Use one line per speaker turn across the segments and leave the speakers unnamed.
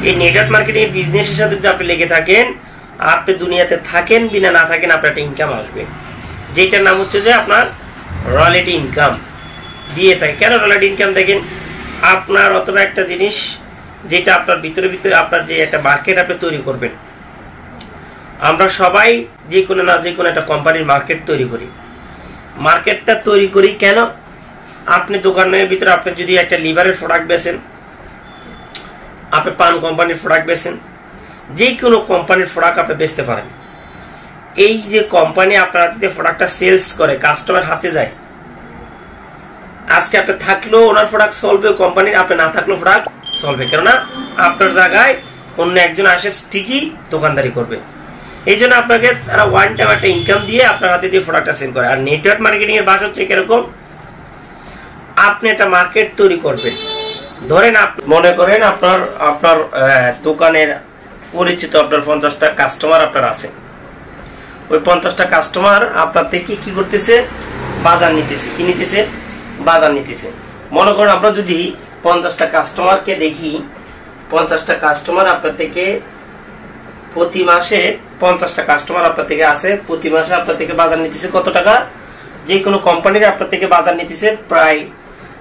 এই network marketing বিজনেসের সাথে যদি আপনি লেগে থাকেন, আপনি দুনিয়াতে থাকেন বিনা না থাকেন আপনার একটা ইনকাম আসবে, যেটার নাম হচ্ছে যে আপনার রয়্যালটি ইনকাম দিয়ে থাকে। কেন রয়্যালটি ইনকাম? দেখেন, আপনার অথবা একটা জিনিস যেটা আপনার ভিতরে ভিতরে আপনার যে একটা মার্কেট আপনি তৈরি করবেন। আমরা সবাই যে কোনো না যে কোনো একটা কোম্পানির মার্কেট তৈরি করি। মার্কেটটা তৈরি করি কেন? আপনি দোকানের ভিতরে আপনি যদি একটা লিভারের প্রোডাক্ট বেচেন, আপনি পান কোম্পানির প্রোডাক্ট বেচেন, যে কোনো কোম্পানির প্রোডাক্ট আপনি বেচতে পারেন। এই যে কোম্পানি আপনার হাতে প্রোডাক্টটা সেলস করে, কাস্টমার হাতে যায়, আজকে আপনি থাকলেও ওনার প্রোডাক্ট চলবে কোম্পানির, আপনি না থাকলেও প্রোডাক্ট চলবে, কেননা আপনার জায়গায় অন্য একজন আসে ঠিকই দোকানদারি করবে। এই জন্য আপনাকে তারা ওয়ান টাইম একটা ইনকাম দিয়ে আপনার হাতে দিয়ে প্রোডাক্টটা সেল করে। আর নেটওয়ার্ক মার্কেটিং এর ভাষা হচ্ছে কিরকম? আপনি একটা মার্কেট তৈরি করবেন। ধরেন মনে করেন আপনার দোকানের পরিচিত আপনার 50টা কাস্টমার আপনার আছে। ওই 50টা কাস্টমার আপনার থেকে কি করতেছে? বাজার নিতেছে। কি নিতেছে? বাজার নিতেছে। মনে করেন আমরা যদি 50টা কাস্টমারকে দেখি, 50টা কাস্টমার আপনার থেকে প্রতি মাসে 50টা কাস্টমার আপনার থেকে আসে, প্রতি মাসে আপনার থেকে বাজার নিতেছে কত টাকা? যে কোনো কোম্পানির আপনার থেকে বাজার নিতেছে প্রায়,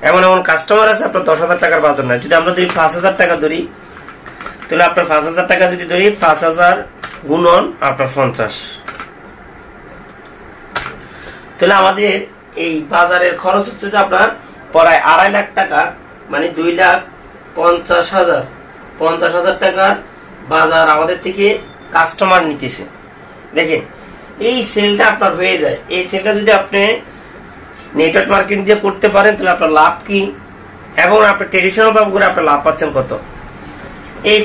এমন এমন কাস্টমার আছে আপনার 10,000 টাকার বাজার নেয়। যদি আমরা যদি 5,000 টাকা ধরি, তাহলে আপনার 5,000 টাকা যদি ধরি, 5,000 গুণন আপনার 50, তাহলে আমাদের এই বাজারের খরচ হচ্ছে যে আপনার প্রায় 2.5 লাখ টাকা, মানে 2,50,000, 50,000 টাকার বাজার আমাদের থেকে কাস্টমার নিতেছে। দেখেন, এই সেলটা আপনার হয়ে যায়। এই সেলটা যদি আপনি নেটওয়ার্ক মার্কেটিং দিয়ে করতে পারেন, তাহলে আপনার লাভ কি, এবং আপনি ট্রেডিশনাল ভাবে করে আপনার লাভ পাচ্ছেন কত? এই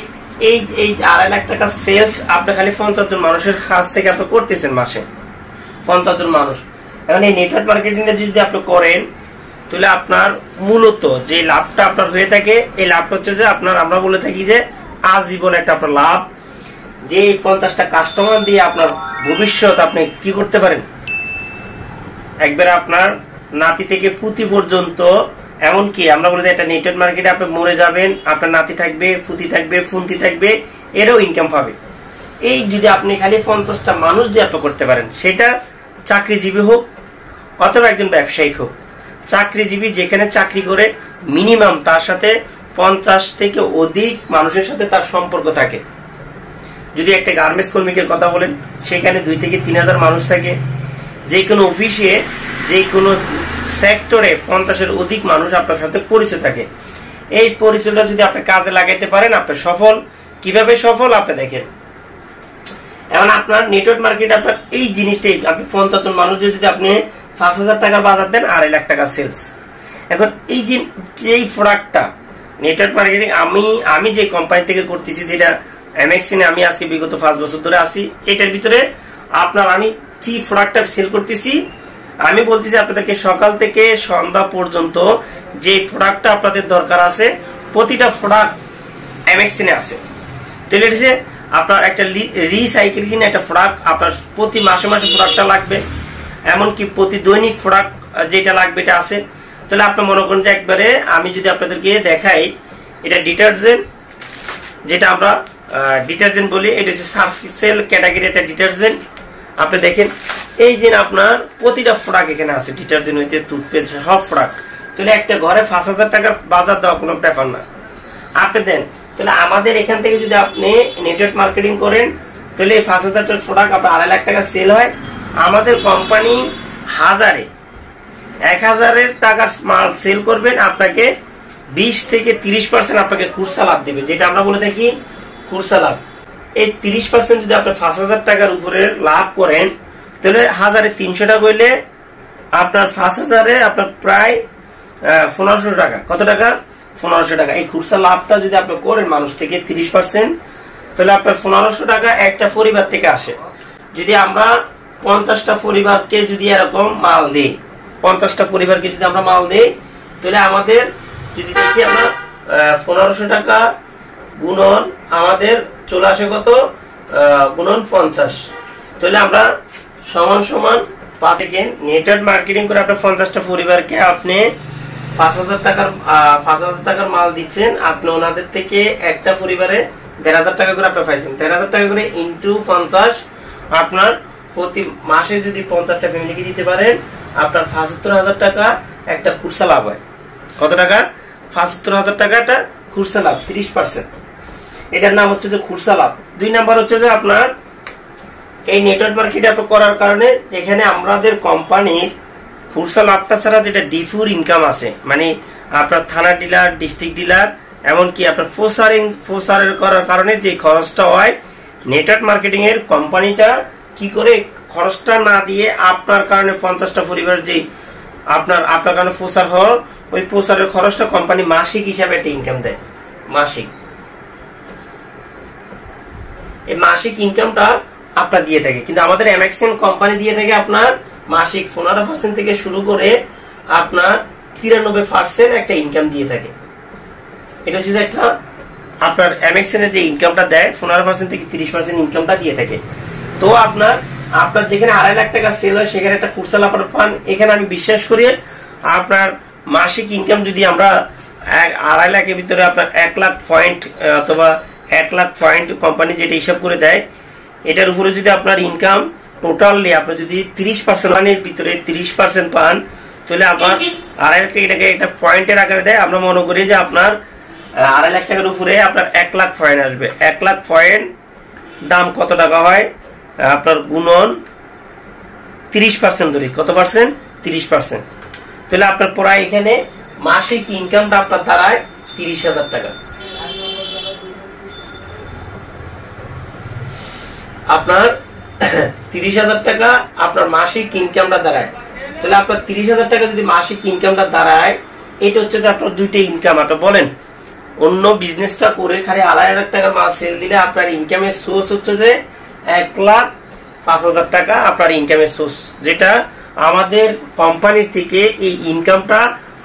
এই এই 2.5 লাখ টাকা সেলস আপনি খালি 50 জন মানুষের কাছ থেকে আপনি করতেছেন মাসে, 50 জন মানুষ। এখন এই নেটওয়ার্ক মার্কেটিংটা যদি আপনি করেন, তাহলে আপনার মূলত যে লাভটা আপনার হয়ে থাকে, এই লাভটা হচ্ছে যে আপনার, আমরা বলে থাকি যে আজীবন একটা আপনার লাভ, যে 50টা কাস্টমার দিয়ে আপনার ভবিষ্যৎ আপনি কি করতে পারেন, একবারে আপনার নাতি থেকে পুতি পর্যন্ত। এমনকি আমরা বলি যে একটা নেটওয়ার্ক মার্কেটে আপনি মরে যাবেন, আপনার নাতি থাকবে, পুতি থাকবে, ফুন্তি থাকবে, এরও ইনকাম পাবে। এই যদি আপনি খালি 50টা মানুষ দিয়ে আপনি করতে পারেন, সেটা চাকরিজীবী হোক অথবা একজন ব্যবসায়িক হোক। চাকরিজীবী যেখানে চাকরি করে মিনিমাম তার সাথে 50 থেকে অধিক মানুষের সাথে তার সম্পর্ক থাকে। যদি একটা গার্মেন্টস কর্মীর কথা বলেন, সেখানে 2 থেকে 3,000 মানুষ থাকে। যে কোনো অফিসে, যে কোনো সেক্টরে 50-এর অধিক মানুষ আপনার সাথে পরিচয় থাকে। এই পরিচয়টা যদি আপনি কাজে লাগাইতে পারেন, আপনি সফল। কিভাবে সফল আপনি দেখেন, এখন আপনার নেটওয়ার্ক মার্কেট আপনার এই জিনিসটাই, আপনি 50 জন মানুষ যদি আপনি 5,000 টাকার বাজার দেন, 2.5 লাখ টাকা সেলস। এখন এই যে প্রোডাক্টটা নেটওয়ার্ক মার্কেটিং আমি যে কোম্পানি থেকে করতেছি, যেটা এমএক্সিনে আমি আজকে বিগত 5 বছর ধরে আছি, এটার ভিতরে আপনার আমি কি প্রোডাক্টটা সেল করতেছি, আমি বলতেছি আপনাদেরকে সকাল থেকে সন্ধ্যা পর্যন্ত যে প্রোডাক্টটা আপনাদের দরকার আছে, প্রতিটা প্রোডাক্ট এমএক্সিনে আছে। তাহলে এটা আপনার একটা রিসাইকেলিং একটা প্রোডাক্ট আপনার প্রতি মাসে মাসে প্রোডাক্টটা লাগবে, এমনকি প্রতি দৈনিক প্রোডাক্ট যেটা লাগবে এটা আছে। তাহলে আপনি মনে করেন যে একবারে আমি যদি আপনাদেরকে দেখাই, এটা ডিটারজেন্ট, যেটা আমরা ডিটারজেন্ট বলি, এটা হচ্ছে সার্ফেক্সেল ক্যাটাগরি একটা ডিটারজেন্ট। আপনি দেখেন, এই যে আপনার প্রতিটা প্রোডাক্ট এখানে আছে, ডিটারজেন্ট হইতে টুথপেস্ট সব প্রোডাক্ট। তাহলে একটা ঘরে 5,000 টাকার বাজার দেওয়া কোনো ব্যাপার না, আপনি দেন। তাহলে আমাদের এখান থেকে যদি আপনি নেটওয়ার্ক মার্কেটিং করেন, তাহলে এই 5,000 টাকার প্রোডাক্ট আপনার 2.5 লাখ টাকা সেল হয়। আমাদের কোম্পানি 1,000 টাকার মাল সেল করবেন, আপনাকে 20 থেকে 30% আপনাকে খুচরা লাভ দেবে, যেটা আমরা বলে থাকি খুচরা লাভ। এই 30% যদি আপনি 5,000 টাকার উপরে লাভ করেন, তাহলে 1,300 টাকা হইলে আপনার 5,000-এ আপনার প্রায় 1,500 টাকা। কত টাকা? 1,500 টাকা। এই খুচরা লাভটা যদি আপনি করেন মানুষ থেকে 30%, তাহলে আপনার 1,500 টাকা একটা পরিবার থেকে আসে। যদি আমরা 50টা পরিবারকে যদি এরকম মাল দিই, 50টা পরিবারকে যদি আমরা মাল দিই, তাহলে আমাদের যদি দেখি আমরা 1,500 টাকা গুণন আমাদের চলে আসে কত, গুণন 50, তাহলে আমরা সমান সমান পাতে। নেটওয়ার্ক মার্কেটিং করে আপনার 50টা পরিবারকে আপনি 5,000 টাকার মাল দিচ্ছেন, আপনি ওনাদের থেকে একটা পরিবারে 1,500 টাকা করে আপনি পাইছেন। 1,500 টাকা করে ইন্টু 50, আপনার প্রতি মাসে যদি 50টা ফ্যামিলিকে দিতে পারেন, আপনার 75,000 টাকা একটা খুরসা লাভ হয়। কত টাকা? 75,000 টাকাটা খুরসা লাভ, 30%। এটার নাম হচ্ছে যে খুরসা লাভ। 2 নাম্বার হচ্ছে যে আপনার এই নেটওয়ার্ক মার্কেটে আপনি করার কারণে এখানে আমাদের কোম্পানির খুরসা লাভটা ছাড়া যেটা ডিফুর ইনকাম আছে, মানে আপনার থানা ডিলার, ডিস্ট্রিক্ট ডিলার, এমনকি আপনার প্রসারের করার কারণে যে খরচটা হয়, নেটওয়ার্ক মার্কেটিং এর কোম্পানিটা কি করে খরচটা না দিয়ে আপনার কারণে 50টা পরিবার যে আপনার কারণে প্রসার হওয়ার, ওই প্রসারের খরচটা কোম্পানি মাসিক হিসাবে একটা ইনকাম দেয়। মাসিক, এই মাসিক ইনকামটা আপনার দিয়ে থাকে। কিন্তু আমাদের এমএক্সএন কোম্পানি দিয়ে থাকে আপনার মাসিক 15% থেকে শুরু করে আপনার 93% একটা ইনকাম দিয়ে থাকে। এটা হচ্ছে একটা আপনার এমএক্সএন এর যে ইনকামটা দেয় 15% থেকে 30% ইনকামটা দিয়ে থাকে। তো আপনার যেখানে 2.5 লাখ টাকা সেল হয় সেখানে একটা খুরসা লাভ পান। এখানে আমি বিশ্বাস করি আপনার মাসিক ইনকাম যদি আমরা 2.5 লাখের ভিতরে আপনার 1 লাখ পয়েন্ট অথবা 1 লাখ পয়েন্ট কোম্পানি যেটা হিসাব করে দেয়, এটার উপরে যদি আপনার ইনকাম টোটালি আপনি যদি 30% মানের ভিতরে 30% পান, তাহলে আপনার 2.5 লাখ টাকাকে একটা পয়েন্টের আকারে দেয়। আমরা মনে করি যে আপনার 2.5 লাখ টাকার উপরে আপনার 1 লাখ পয়েন্ট আসবে। 1 লাখ পয়েন্ট দাম কত টাকা হয় আপনার গুণন 30% ধরি, কত পার্সেন্ট? 30%। তাহলে আপনার প্রায় এখানে মাসিক ইনকামটা আপনার দাঁড়ায় 30,000 টাকা। আপনার 30,000 টাকা আপনার মাসিক ইনকামটা দাঁড়ায়। তাহলে আপনার 30,000 টাকা যদি মাসিক ইনকামটা দাঁড়ায়, এটা হচ্ছে যে আপনার দুইটা ইনকাম। আপনার বলেন অন্য বিজনেসটা করে খালি 2.5 লাখ টাকা মাস সেল দিলে আপনার ইনকামের সোর্স হচ্ছে যে 1,05,000 টাকা আপনার ইনকামের সোর্স, যেটা আমাদের কোম্পানির থেকে এই ইনকামটা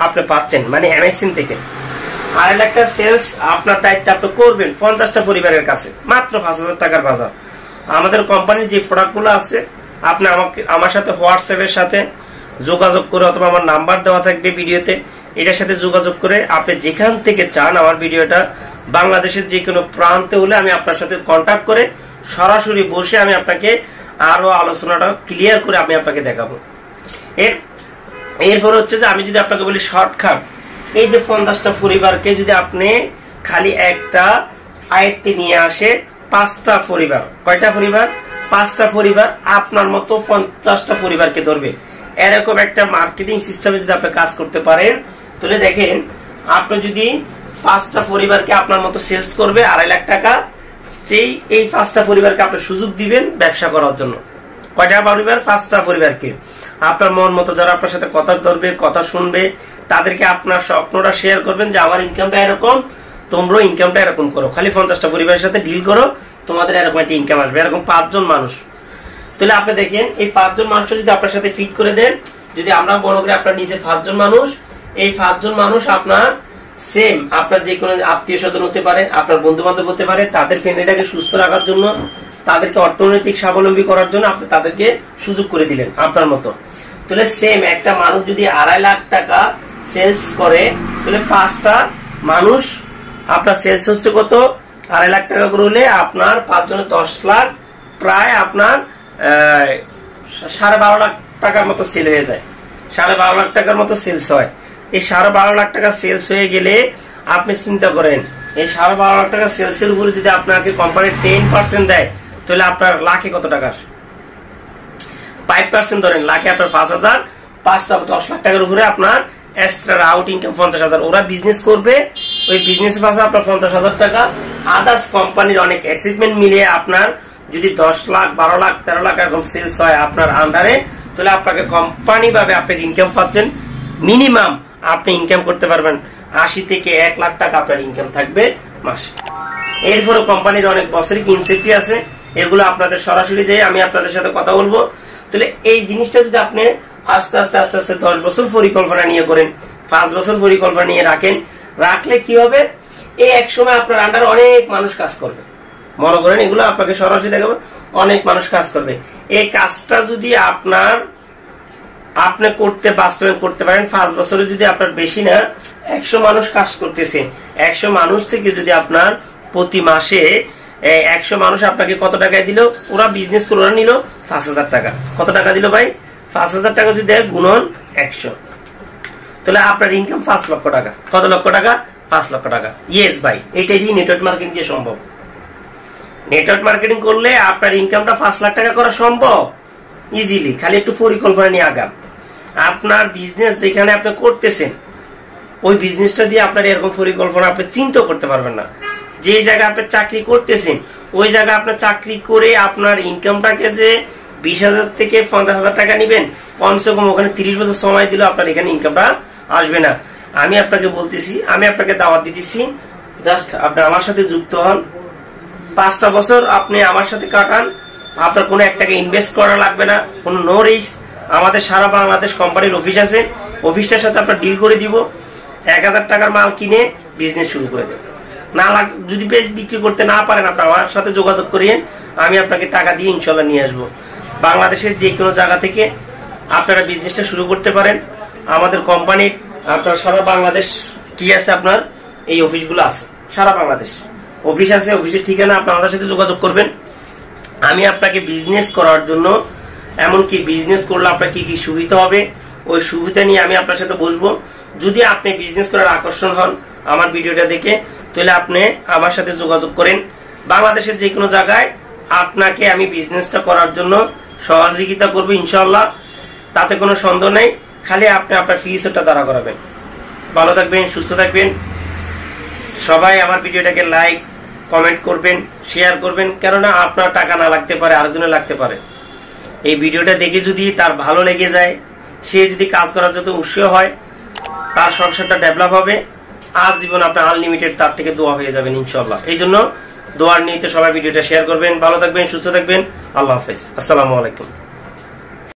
আপনি পাচ্ছেন, মানে এমএক্সএন থেকে। 2.5 লাখ টাকা সেলস আপনার দায়িত্ব আপনি করবেন 50টা পরিবারের কাছে, মাত্র 5,000 টাকার বাজার। আমাদের কোম্পানির যে প্রোডাক্টগুলো আছে আপনি আমার সাথে হোয়াটসঅ্যাপের সাথে যোগাযোগ করে, অথবা আমার নাম্বার দেওয়া থাকবে ভিডিওতে, এটার সাথে যোগাযোগ করে আপনি যেখান থেকে চান আমার ভিডিওটা বাংলাদেশের যে কোনো প্রান্তে হলে আমি আপনার সাথে কন্ট্যাক্ট করে সরাসরি বসে আমি আপনাকে আরো আলোচনাটা ক্লিয়ার করে আমি আপনাকে দেখাবো। এরপর হচ্ছে যে আমি যদি আপনাকে বলি শর্টকাট, এই যে 50টা পরিবারকে যদি আপনি খালি একটা আয়ত্তে নিয়ে আসে 5টা পরিবার, কয়টা পরিবার? 5টা পরিবার আপনার মতো 50টা পরিবারকে ধরবে। এরকম একটা মার্কেটিং সিস্টেমে যদি আপনি কাজ করতে পারেন, তাহলে দেখেন আপনি যদি 5টা পরিবারকে আপনার মতো সেলস করবে 2.5 লাখ টাকা, এই 5টা পরিবারকে আপনি সুযোগ দিবেন ব্যবসা করার জন্য। কয়টা পরিবার? 5টা পরিবারকে আপনার মন মতো যারা আপনার সাথে কথা ধরবে, কথা শুনবে, তাদেরকে আপনার স্বপ্নটা শেয়ার করবেন যে আমার ইনকামটা এরকম, তোমরাও ইনকামটা এরকম করো, খালি 50টা পরিবারের সাথে ডিল করো, তোমাদের এরকম একটা ইনকাম আসবে। এরকম 5 জন মানুষ, তাহলে আপনি দেখেন এই 5 জন মানুষটা যদি আপনার সাথে ফিট করে দেন, যদি আমরা মনে করি আপনার নিচে 5 জন মানুষ, এই 5 জন মানুষ আপনার সেম আপনার যে কোনো আত্মীয় স্বজন হতে পারে, আপনার বন্ধু বান্ধব হতে পারে, তাদের ফ্যামিলিটাকে সুস্থ রাখার জন্য, তাদেরকে অর্থনৈতিক স্বাবলম্বী করার জন্য আপনি তাদেরকে সুযোগ করে দিলেন আপনার মতো। তাহলে সেম একটা মানুষ যদি 2.5 লাখ টাকা সেলস করে, তাহলে 5টা মানুষ আপনার সেলস হচ্ছে কত? 2.5 লাখ টাকা করে হলে আপনার 5 জনে 10 লাখ, প্রায় আপনার 12.5 লাখ টাকার মতো সেল হয়ে যায়। 12.5 লাখ টাকার মতো সেলস হয়। এই 12.5 লাখ টাকা সেলস হয়ে গেলে আপনি চিন্তা করেন, এই 12.5 লাখ টাকা সেলসের উপরে যদি আপনাকে কোম্পানি 10% দেয়, তাহলে আপনার লাখে কত টাকা আসে? 5% ধরেন, লাখে আপনার 5,000, 5টা 10 লাখ টাকার উপরে আপনার এক্সট্রা আউট ইনকাম 50,000। ওরা বিজনেস করবে, ওই বিজনেস পাশে আপনার 50,000 টাকা। আদার্স কোম্পানির অনেক অ্যাচিভমেন্ট মিলিয়ে আপনার যদি 10 লাখ, 12 লাখ, 13 লাখ এরকম সেলস হয় আপনার আন্ডারে, তাহলে আপনাকে কোম্পানি ভাবে আপনি ইনকাম পাচ্ছেন। মিনিমাম আপনি ইনকাম করতে পারবেন 80 থেকে 1 লাখ টাকা আপনার ইনকাম থাকবে মাসে। এরপরে কোম্পানির অনেক বছরিক ইনসেন্টিভ আছে, এগুলো আপনাদের সরাসরি যাই আমি আপনাদের সাথে কথা বলবো। তাহলে এই জিনিসটা যদি আপনি আস্তে আস্তে আস্তে আস্তে 10 বছর পরিকল্পনা নিয়ে করেন, 5 বছর পরিকল্পনা নিয়ে রাখলে কি হবে? এই এক সময় আপনার আন্ডার অনেক মানুষ কাজ করবে। মনে করেন এগুলো আপনাকে সরাসরি দেখাবো, অনেক মানুষ কাজ করবে। এই কাজটা যদি আপনি বাস্তবায়ন করতে পারেন, 5 বছরে যদি আপনার বেশি না 100 মানুষ কাজ করতেছে, 100 মানুষ থেকে যদি আপনার প্রতি মাসে 100 মানুষ আপনাকে কত টাকায় দিল? ওরা বিজনেস করে ওরা নিল 5,000 টাকা। কত টাকা দিল ভাই? 5,000 টাকা যদি দেয় গুণন 100, তাহলে আপনার ইনকাম 5 লক্ষ টাকা। কত লক্ষ টাকা? 5 লক্ষ টাকা। ইয়েস ভাই, এটাই দিয়ে নেটওয়ার্ক মার্কেটিং দিয়ে সম্ভব। নেটওয়ার্ক মার্কেটিং করলে আপনার ইনকামটা 5 লাখ টাকা করা সম্ভব ইজিলি, খালি একটু পরিকল্পনা নিয়ে আগান। আপনার বিজনেস যেখানে আপনি করতেছেন ওই বিজনেসটা দিয়ে আপনার এরকম পরিকল্পনা আপনি চিন্তা করতে পারবেন না। যে জায়গায় আপনি চাকরি করতেছেন ওই জায়গায় আপনার চাকরি করে আপনার ইনকামটাকে যে 20,000 থেকে 50,000 টাকা নিবেন, কমসে কম ওখানে 30 বছর সময় দিলেও আপনার এখানে ইনকামটা আসবে না। আমি আপনাকে বলতেছি, আমি আপনাকে দাওয়াত দিতেছি, জাস্ট আপনি আমার সাথে যুক্ত হন। 5টা বছর আপনি আমার সাথে কাটান, আপনার কোনো এক টাকা ইনভেস্ট করা লাগবে না, কোনো নো রিস্ক। আমাদের সারা বাংলাদেশ কোম্পানির অফিস আছে, অফিসটার সাথে আপনার ডিল করে দিব। 1,000 টাকার মাল কিনে বিজনেস শুরু করে দেবেন। না যদি বেশ বিক্রি করতে না পারেন আপনি আমার সাথে যোগাযোগ করিয়েন, আমি আপনাকে টাকা দিয়ে ইনশাল্লাহ নিয়ে আসবো। বাংলাদেশের যে কোনো জায়গা থেকে আপনারা বিজনেসটা শুরু করতে পারেন। আমাদের কোম্পানির আপনার সারা বাংলাদেশ কি আছে, আপনার এই অফিসগুলো আছে, সারা বাংলাদেশ অফিস আছে। অফিসের ঠিকানা আপনি আমাদের সাথে যোগাযোগ করবেন। আমি আপনাকে বিজনেস করার জন্য, এমনকি বিজনেস করলে আপনার কি কি সুবিধা হবে ওই সুবিধা নিয়ে আমি আপনার সাথে বসবো। যদি আপনি বিজনেস করার আকর্ষণ হন আমার ভিডিওটা দেখে, তাহলে আপনি আমার সাথে যোগাযোগ করেন। বাংলাদেশের যে কোনো জায়গায় আপনাকে আমি বিজনেসটা করার জন্য সহযোগিতা করবো ইনশাল্লাহ, তাতে কোনো সন্দেহ নেই। খালি আপনি আপনার ফিউচারটা দাঁড়া করাবেন। ভালো থাকবেন, সুস্থ থাকবেন। সবাই আমার ভিডিওটাকে লাইক কমেন্ট করবেন, শেয়ার করবেন, কেননা আপনার টাকা না লাগতে পারে, আরেকজনের লাগতে পারে। এই ভিডিওটা দেখে যদি তার ভালো লেগে যায়, সে যদি কাজ করার জন্য উৎসাহ হয়, তার সংসারটা ডেভেলপ হবে, আজীবন আপনার আনলিমিটেড তার থেকে দোয়া হয়ে যাবেন ইনশাল্লাহ। এই জন্য দোয়ার নিয়ে সবাই ভিডিওটা শেয়ার করবেন। ভালো থাকবেন, সুস্থ থাকবেন। আল্লাহ হাফেজ, আসসালামু আলাইকুম।